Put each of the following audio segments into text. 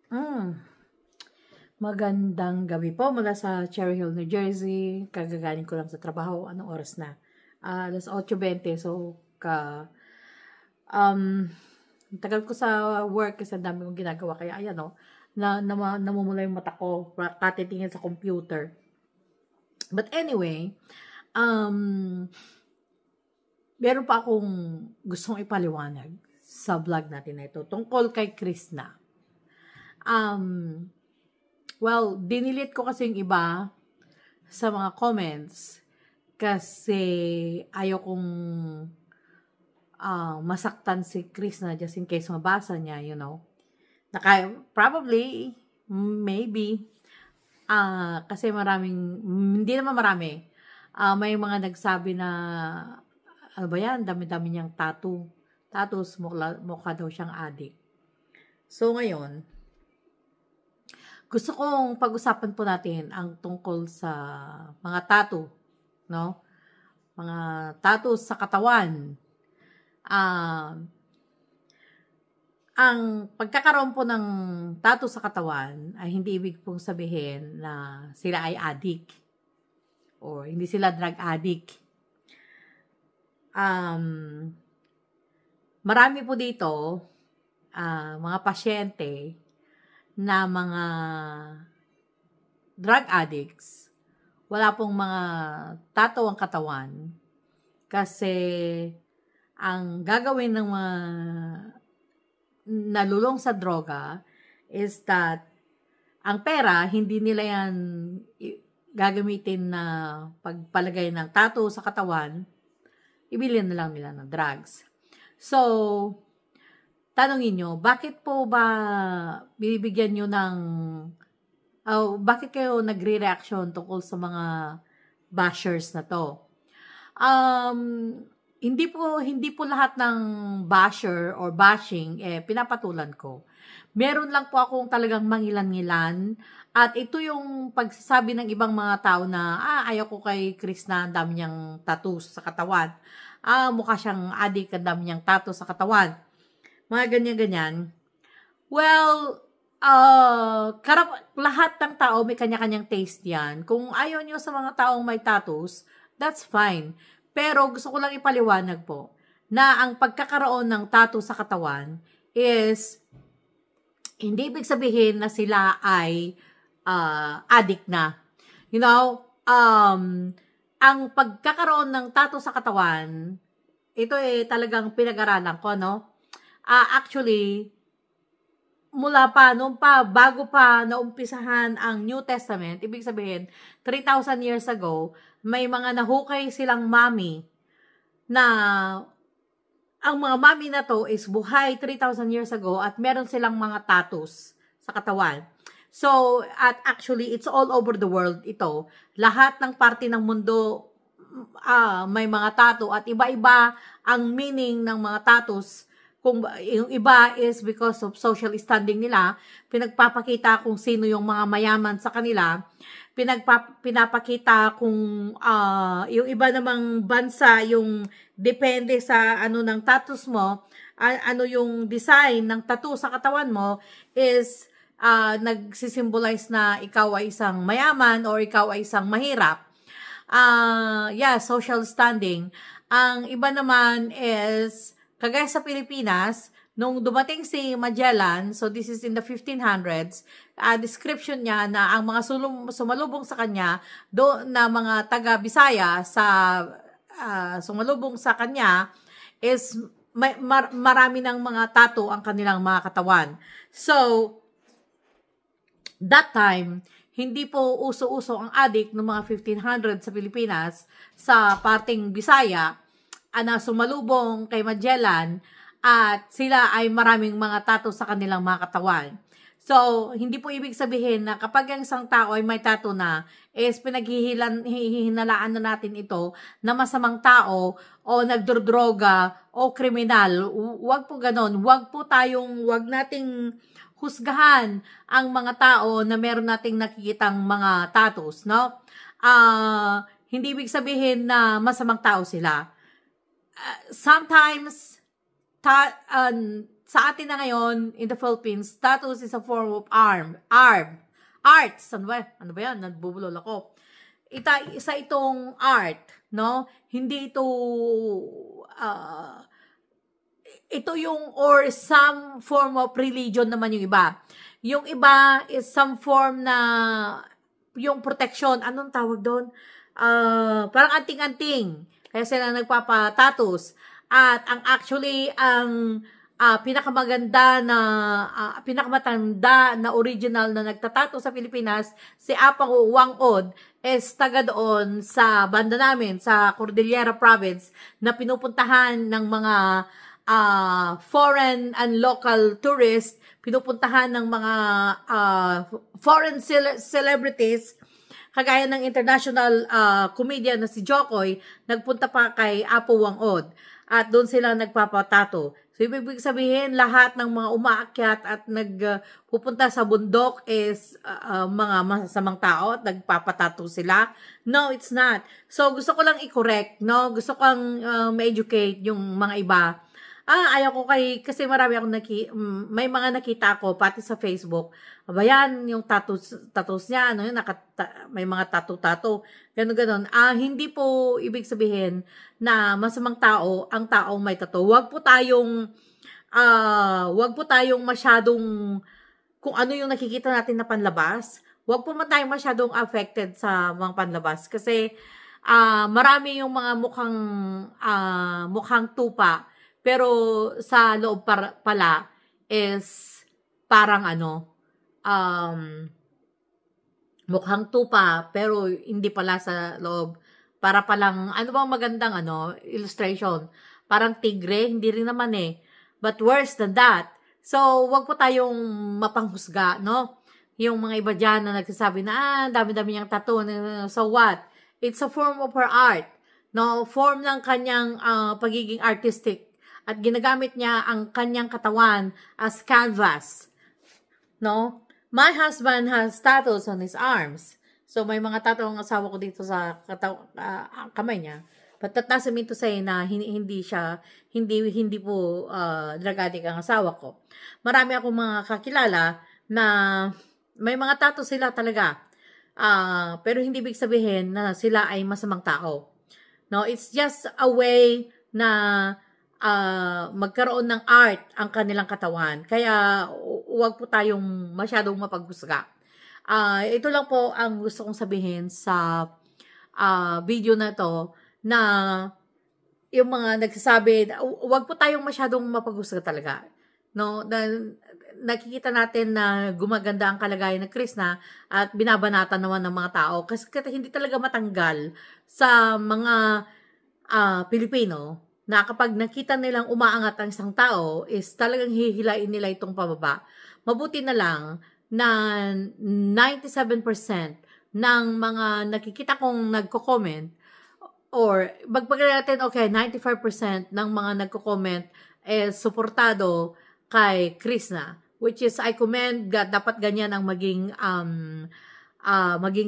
Hmm, Magandang gabi po mula sa Cherry Hill, New Jersey. Kagagaling ko lang sa trabaho. Anong oras na? Alas 8:20. So, um, tagal ko sa work kasi ang dami kong ginagawa. Kaya ayan o, namumula yung mata ko katitingin sa computer. But anyway, um, meron pa akong gustong ipaliwanag sa vlog natin na ito tungkol kay Krishna. Dinilit ko kasi yung iba sa mga comments kasi ayaw kong masaktan si Krishna just in case mabasa niya, Probably, maybe, kasi hindi naman marami. May mga nagsabi na, ano ba yan, dami-dami niyang tattoos, mukha daw siyang adik. So ngayon, gusto kong pag-usapan po natin ang tungkol sa mga tattoo, no? Mga tattoo sa katawan. Ang pagkakaroon po ng tattoo sa katawan ay hindi ibig pong sabihin na sila ay addict or hindi sila drug addict. Marami po dito mga pasyente na mga drug addicts, wala pong mga tattoo ang katawan kasi ang gagawin ng mga nalulong sa droga is that ang pera, hindi nila yan gagamitin na pagpalagay ng tattoo sa katawan, ibili na lang nila ng drugs. So, tanongin nyo, bakit po ba binibigyan nyo ng bakit kayo nagre-reaction tungkol sa mga bashers na to? Hindi po lahat ng basher or bashing pinapatulan ko. Meron lang po akong talagang mangilan-ngilan at ito yung pagsasabi ng ibang mga tao na ayaw ko kay Krishna, ang dami niyang tattoos sa katawan. Mukha siyang adik, ang dami niyang tattoo sa katawan. Mga ganyan-ganyan. Well, lahat ng tao may kanya-kanyang taste yan. Kung ayaw nyo sa mga taong may tattoos, that's fine. Pero gusto ko lang ipaliwanag po na ang pagkakaroon ng tattoo sa katawan is hindi ibig sabihin na sila ay addict na. Ang pagkakaroon ng tattoo sa katawan, ito talagang pinag-aralan ko, no? Actually, bago pa naumpisahan ang New Testament, ibig sabihin, 3,000 years ago, may mga nahukay silang mami na ang mga mami na to is buhay 3,000 years ago at meron silang mga tattoos sa katawan. So, at actually, it's all over the world ito. Lahat ng parte ng mundo may mga tattoo at iba-iba ang meaning ng mga tattoos. Kung yung iba is because of social standing nila, pinagpapakita kung sino yung mga mayaman sa kanila, pinapakita kung yung iba namang bansa, yung depende sa ano ng tattoos mo, ano yung design ng tattoo sa katawan mo is nagsisimbolize na ikaw ay isang mayaman or ikaw ay isang mahirap. Social standing. Ang iba naman is kagaya sa Pilipinas, nung dumating si Magellan, so this is in the 1500s, description niya na ang mga sumalubong sa kanya, na mga taga-Bisaya sa sumalubong sa kanya is marami ng mga tattoo ang kanilang mga katawan. So, that time, hindi po uso-uso ang addict ng mga 1500 sa Pilipinas sa parting Bisaya na sumalubong kay Magellan at sila ay maraming mga tattoo sa kanilang mga katawan. So, hindi po ibig sabihin na kapag ang isang tao ay may tattoo na, is hihinalaan na natin ito na masamang tao o nagdrodroga o kriminal. Huwag po ganon. Huwag nating husgahan ang mga tao na meron nating nakikitang mga tattoos, no? Hindi ibig sabihin na masamang tao sila. Sometimes sa atin na ngayon, in the Philippines, tattoos is a form of arts. Ano ba yan? Nagbubulol ako. Isa itong art, no? Hindi ito, ito yung, or some form of religion naman yung iba. Yung iba is some form na, yung protection, anong tawag doon? Parang anting-anting. Kaya sila nagpapa-tattoos. At ang actually, ang pinakamatanda na original na nagtatato sa Pilipinas, si Apang Wang-od, is taga doon sa banda namin, sa Cordillera Province, na pinupuntahan ng mga foreign and local tourists, pinupuntahan ng mga foreign celebrities, kagaya ng international comedian na si Jokoy, nagpunta pa kay Apo Wang-od. At doon sila nagpapatato. So, ibig sabihin, lahat ng mga umaakyat at nagpupunta sa bundok is mga masasamang tao at nagpapatato sila. No, it's not. So, gusto ko lang i-correct, no? Gusto ko lang ma-educate yung mga iba. Ayaw ko kasi marami akong may mga nakita ako, pati sa Facebook. Aba yan, yung tattoos niya, ano yun, may mga tattoo, gano'n. Hindi po ibig sabihin na masamang tao, ang taong may tattoo. Huwag po tayong masyadong, kung ano yung nakikita natin na panlabas, huwag po tayong masyadong affected sa mga panlabas. Kasi, marami yung mga mukhang tupa, pero sa loob pala is parang mukhang tupa, pero hindi pala sa loob. Para palang, ano bang magandang illustration? Parang tigre, hindi rin naman eh. But worse than that. So, wag po tayong mapanghusga, no? Yung mga iba dyan na nagsasabi na, dami-dami niyang tattoo. So what? It's a form of her art. No? Form ng kanyang pagiging artistic. At ginagamit niya ang kanyang katawan as canvas. No? My husband has tattoos on his arms. So, may mga tattoo ang asawa ko dito sa kamay niya. But that doesn't mean to say na hindi po dragatic ang asawa ko. Marami akong mga kakilala na may mga tattoo sila talaga. Pero hindi ibig sabihin na sila ay masamang tao. No, it's just a way na magkaroon ng art ang kanilang katawan. Kaya, huwag po tayong masyadong mapaghusga. Ito lang po ang gusto kong sabihin sa video na to, na yung mga nagsasabi, huwag po tayong masyadong mapaghusga talaga. No? Nakikita natin na gumaganda ang kalagayan ng Krishna at binabanatan naman ng mga tao. Kasi hindi talaga matanggal sa mga Pilipino na kapag nakita nilang umaangat ang isang tao, is talagang hihilain nila itong pababa. Mabuti na lang na 97% ng mga nakikita kong nagko-comment, or magpagay natin, okay, 95% ng mga nagko-comment is suportado kay Krishna, which is, I commend, dapat ganyan ang maging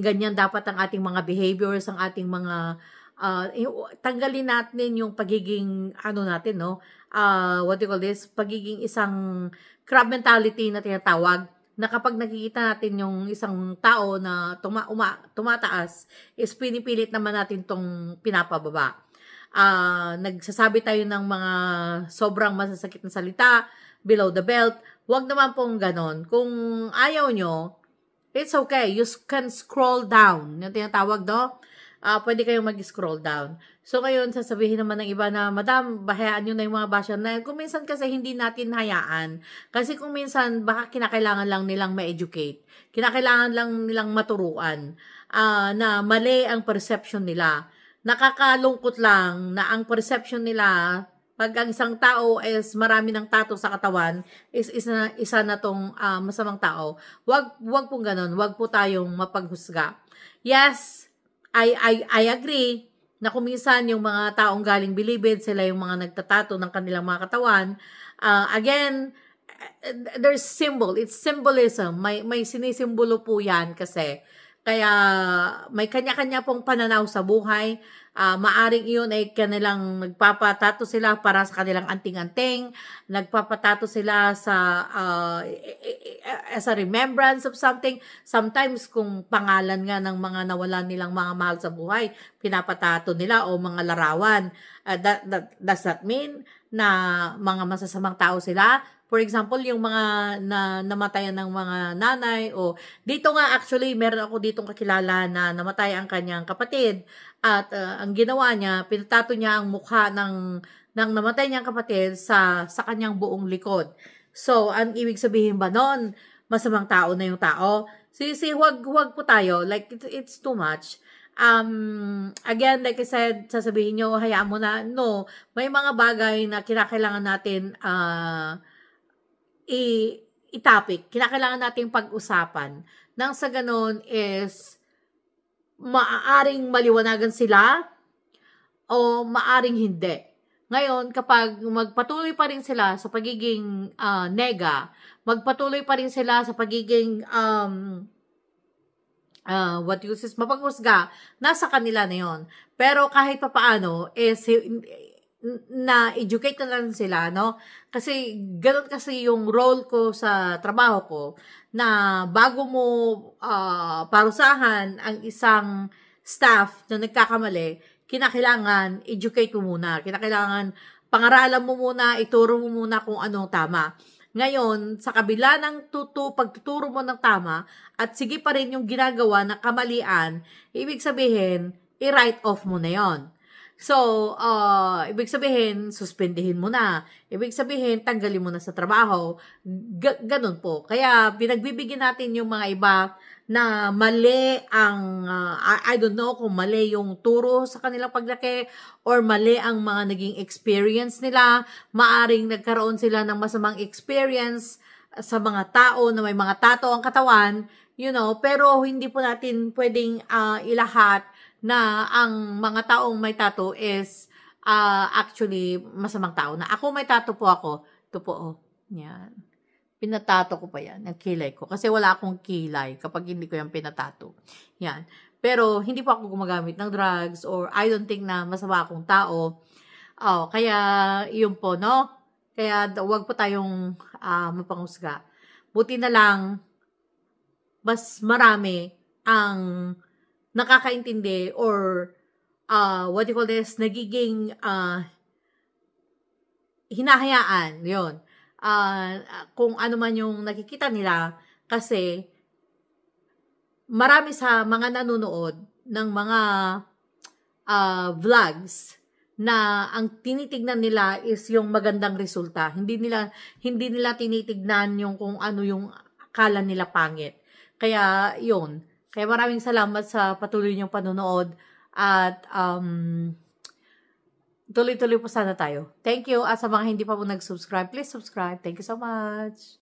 ganyan dapat ang ating mga behaviors, ang ating mga tanggalin natin yung pagiging natin, no? What do you call this? Pagiging isang crab mentality na tinatawag, na kapag nakikita natin yung isang tao na tumataas, is pinipilit naman natin tong pinapababa. Nagsasabi tayo ng mga sobrang masasakit na salita, below the belt. Huwag naman pong ganon. Kung ayaw nyo, it's okay. You can scroll down. Yung tinatawag, no? Pwede kayong mag-scroll down. So, ngayon, sasabihin naman ng iba na, Madam, bahayaan nyo na yung mga basher na, kung minsan kasi hindi natin hayaan. Kasi kung minsan, baka kinakailangan lang nilang ma-educate. Kinakailangan lang nilang maturuan na mali ang perception nila. Nakakalungkot lang na ang perception nila, pag ang isang tao is marami ng tattoo sa katawan, is isa na tong masamang tao. Wag pong ganun. Wag po tayong mapaghusga. Yes, I agree na kung minsan yung mga taong galing bilibid, sila yung mga nagtatato ng kanilang mga katawan. Again, there's symbol. It's symbolism. May sinisimbolo po yan kasi. Kaya may kanya-kanya pong pananaw sa buhay. Maaring iyon ay kanilang nagpapatato sila para sa kanilang anting-anting, nagpapatato sila sa as a remembrance of something. Sometimes kung pangalan nga ng mga nawalan nilang mga mahal sa buhay, pinapatato nila o mga larawan. Does that mean na mga masasamang tao sila? For example, yung mga namatayan ng mga nanay o dito nga actually meron ako ditong kakilala na namatay ang kanyang kapatid at ang ginawa niya, pinatato niya ang mukha ng namatay niyang kapatid sa kanyang buong likod. So, ang ibig sabihin ba noon, masamang tao na yung tao? Wag po tayo, like it's too much. Again, like I said, sasabihin nyo, hayaan mo na, no, may mga bagay na kinakailangan natin i-topic, kinakailangan nating pag-usapan. Nang sa ganon is, maaaring maliwanagan sila o maaring hindi. Ngayon, kapag magpatuloy pa rin sila sa pagiging nega, magpatuloy pa rin sila sa pagiging mapanghusga, nasa kanila na yon. Pero kahit papaano, na-educate na lang sila, no? Kasi, ganun kasi yung role ko sa trabaho ko, na bago mo parusahan ang isang staff na nagkakamali, kinakailangan educate mo muna. Kinakailangan pangaralan mo muna, ituro mo muna kung anong tama. Ngayon, sa kabila ng pagtuturo mo ng tama, at sige pa rin yung ginagawa na kamalian, ibig sabihin, i-write off mo na yon. So, ibig sabihin, suspendihin mo na. Ibig sabihin, tanggalin mo na sa trabaho. Ganun po. Kaya, pinagbibigyan natin yung mga iba na mali ang, I don't know kung mali yung turo sa kanilang paglaki or mali ang mga naging experience nila. Maaring nagkaroon sila ng masamang experience sa mga tao na may mga tato ang katawan, pero hindi po natin pwedeng ilahat na ang mga taong may tato is actually masamang tao na. Ako may tato po ako. Ito po, yan. Pinatato ko pa yan, ang kilay ko. Kasi wala akong kilay kapag hindi ko yan pinatato. Yan. Pero hindi po ako gumagamit ng drugs or I don't think na masama akong tao. Kaya yun po, no? Kaya wag po tayong mapanghusga. Buti na lang, mas marami ang nakakaintindi or what do you call this, nagiging hinahayaan, yun. Kung ano man yung nakikita nila kasi marami sa mga nanonood ng mga vlogs na ang tinitignan nila is yung magandang resulta. Hindi nila tinitignan yung kung ano yung akala nila pangit. Kaya yun. Kaya maraming salamat sa patuloy niyong panonood at tuloy-tuloy po sana tayo. Thank you. At sa mga hindi pa po nag-subscribe, please subscribe. Thank you so much.